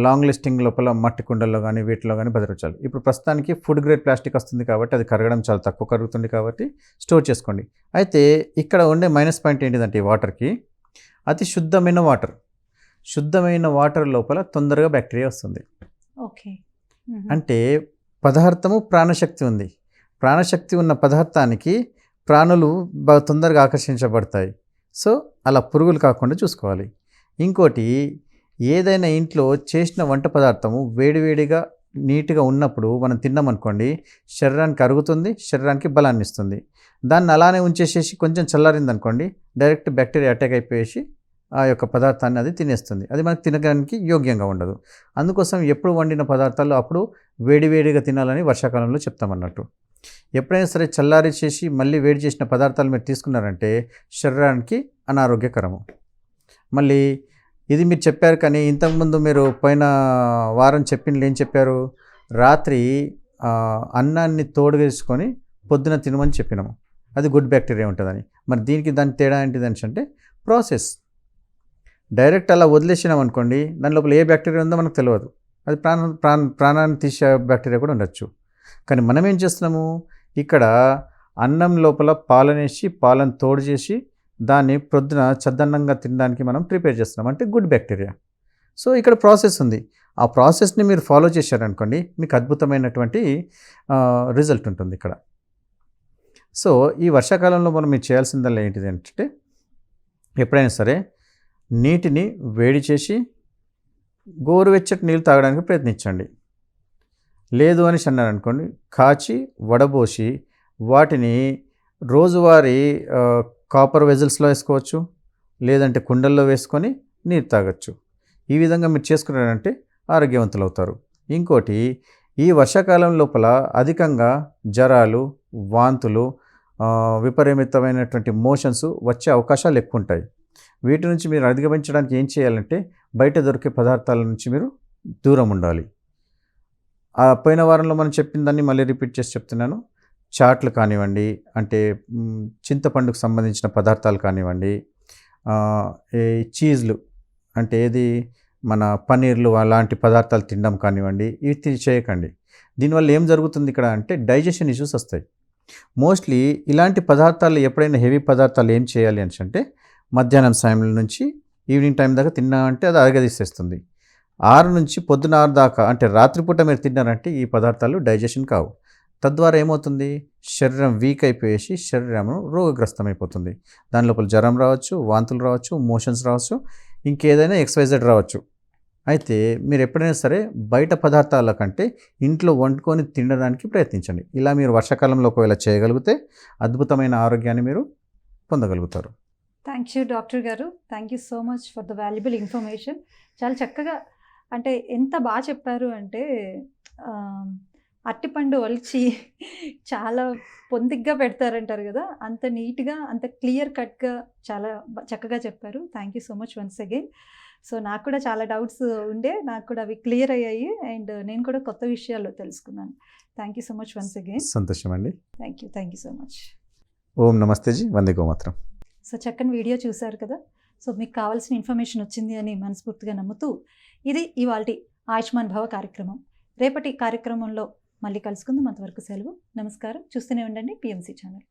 లాంగ్ లిస్టింగ్ లోపల మట్టి కుండల్లో కానీ వీటిలో కానీ భద్రపరచాలి. ఇప్పుడు ప్రస్తుతానికి ఫుడ్ గ్రేడ్ ప్లాస్టిక్ వస్తుంది కాబట్టి అది కరగడం చాలా తక్కువ కరుగుతుంది కాబట్టి స్టోర్ చేసుకోండి. అయితే ఇక్కడ ఉండే మైనస్ పాయింట్ ఏంటిదంటే ఈ వాటర్కి అతి శుద్ధమైన వాటర్ లోపల తొందరగా బ్యాక్టీరియా వస్తుంది. ఓకే. అంటే పదార్థము ప్రాణశక్తి ఉంది. ప్రాణశక్తి ఉన్న పదార్థానికి ప్రాణులు బాగా తొందరగా ఆకర్షించబడతాయి. సో అలా పురుగులు కాకుండా చూసుకోవాలి. ఇంకోటి, ఏదైనా ఇంట్లో చేసిన వంట పదార్థము వేడివేడిగా నీట్గా ఉన్నప్పుడు మనం తిన్నామనుకోండి, శరీరానికి అరుగుతుంది, శరీరానికి బలాన్ని ఇస్తుంది. దాన్ని అలానే ఉంచేసేసి కొంచెం చల్లారింది అనుకోండి, డైరెక్ట్ బ్యాక్టీరియా అటాక్ అయిపోయేసి ఆ యొక్క పదార్థాన్ని అది తినేస్తుంది. అది మనకు తినడానికి యోగ్యంగా ఉండదు. అందుకోసం ఎప్పుడు వండిన పదార్థాలు అప్పుడు వేడివేడిగా తినాలని వర్షాకాలంలో చెప్తామన్నట్టు. ఎప్పుడైనా సరే చల్లారి చేసి మళ్ళీ వేడి చేసిన పదార్థాలు మీరు తీసుకున్నారంటే శరీరానికి అనారోగ్యకరము. మళ్ళీ ఇది మీరు చెప్పారు కానీ ఇంతకుముందు మీరు పోయిన వారం ఏం చెప్పారు, రాత్రి అన్నాన్ని తోడుగేసుకొని పొద్దున తినమని చెప్పినాము. అది గుడ్ బ్యాక్టీరియా ఉంటుందని. మరి దాని తేడా ఏంటిది అంటే ప్రాసెస్. డైరెక్ట్ అలా వదిలేసినాం అనుకోండి, దాని లోపల ఏ బ్యాక్టీరియా ఉందో మనకు తెలియదు. అది ప్రాణాన్ని తీసే బ్యాక్టీరియా కూడా ఉండొచ్చు. కానీ మనం ఏం చేస్తున్నాము, ఇక్కడ అన్నం లోపల పాలను తోడు చేసి దాన్ని ప్రొద్దున చద్దన్నంగా తినడానికి మనం ప్రిపేర్ చేస్తున్నాం, అంటే గుడ్ బ్యాక్టీరియా. సో ఇక్కడ ప్రాసెస్ ఉంది. ఆ ప్రాసెస్ని మీరు ఫాలో చేశారనుకోండి, మీకు అద్భుతమైనటువంటి రిజల్ట్ ఉంటుంది ఇక్కడ. సో ఈ వర్షాకాలంలో మనం మీరు చేయాల్సిందల్లా ఏంటిది అంటే, ఎప్పుడైనా సరే నీటిని వేడి చేసి గోరువెచ్చటి నీళ్ళు తాగడానికి ప్రయత్నించండి. లేదు అని అన్నారనుకోండి, కాచి వడబోసి వాటిని రోజువారీ కాపర్ వెజల్స్లో వేసుకోవచ్చు, లేదంటే కుండల్లో వేసుకొని నీరు తాగొచ్చు. ఈ విధంగా మీరు చేసుకున్నారంటే ఆరోగ్యవంతులు అవుతారు. ఇంకోటి, ఈ వర్షాకాలం లోపల అధికంగా జ్వరాలు, వాంతులు, విపరీతమైనటువంటి మోషన్స్ వచ్చే అవకాశాలు ఎక్కువ ఉంటాయి. వీటి నుంచి మీరు అధిగమించడానికి ఏం చేయాలంటే బయట దొరికే పదార్థాల నుంచి మీరు దూరం ఉండాలి. పోయిన వారంలో మనం చెప్పిన దాన్ని మళ్ళీ రిపీట్ చేసి చెప్తున్నాను. చాట్లు కానివ్వండి, అంటే చింతపండుకు సంబంధించిన పదార్థాలు కానివ్వండి, చీజ్లు అంటే ఏది మన పన్నీర్లు అలాంటి పదార్థాలు తినడం కానివ్వండి, ఇవి చేయకండి. దీనివల్ల ఏం జరుగుతుంది ఇక్కడ అంటే డైజెషన్ ఇష్యూస్ వస్తాయి. మోస్ట్లీ ఇలాంటి పదార్థాలు ఎప్పుడైనా హెవీ పదార్థాలు ఏం చేయాలి అంటే మధ్యాహ్నం సమయం నుంచి ఈవినింగ్ టైం దాకా తిన్నా అంటే అది అరగదీసేస్తుంది. 6 నుంచి పొద్దున 6 దాకా అంటే రాత్రిపూట మీరు తిన్నారంటే ఈ పదార్థాలు డైజెషన్ కావు. తద్వారా ఏమవుతుంది, శరీరం వీక్ అయిపోయేసి శరీరం రోగగ్రస్తమైపోతుంది. దాని లోపల జ్వరం రావచ్చు, వాంతులు రావచ్చు, మోషన్స్ రావచ్చు, ఇంకేదైనా XYZ రావచ్చు. అయితే మీరు ఎప్పుడైనా సరే బయట పదార్థాల కంటే ఇంట్లో వండుకొని తినడానికి ప్రయత్నించండి. ఇలా మీరు వర్షాకాలంలో ఒకవేళ చేయగలిగితే అద్భుతమైన ఆరోగ్యాన్ని మీరు పొందగలుగుతారు. థ్యాంక్ యూ డాక్టర్ గారు. Thank you so much for the valuable information. చాలా చక్కగా అంటే ఎంత బాగా చెప్పారు అంటే అట్టిపండు ఒలిచి చాలా పొందిగ్గా పెడతారంటారు కదా, అంత నీట్గా అంత క్లియర్ కట్గా చాలా చక్కగా చెప్పారు. Thank you so much once again. So నాకు కూడా చాలా డౌట్స్ ఉండే, నాకు కూడా అవి క్లియర్ అయ్యాయి అండ్ నేను కూడా కొత్త విషయాలు తెలుసుకున్నాను. Thank you so much once again. సంతోషం అండి. Thank you so much. Om నమస్తే జీ, వందే గోమాత్రం. సో చక్కని వీడియో చూశారు కదా. సో మీకు కావాల్సిన ఇన్ఫర్మేషన్ వచ్చింది అని మనస్ఫూర్తిగా నమ్ముతూ ఇది ఇవాల్టి ఆయుష్మాన్ భవ కార్యక్రమం. రేపటి కార్యక్రమంలో మళ్ళీ కలుసుకుందాం. అంతవరకు సెలవు. నమస్కారం. చూస్తూనే ఉండండి PMC ఛానల్.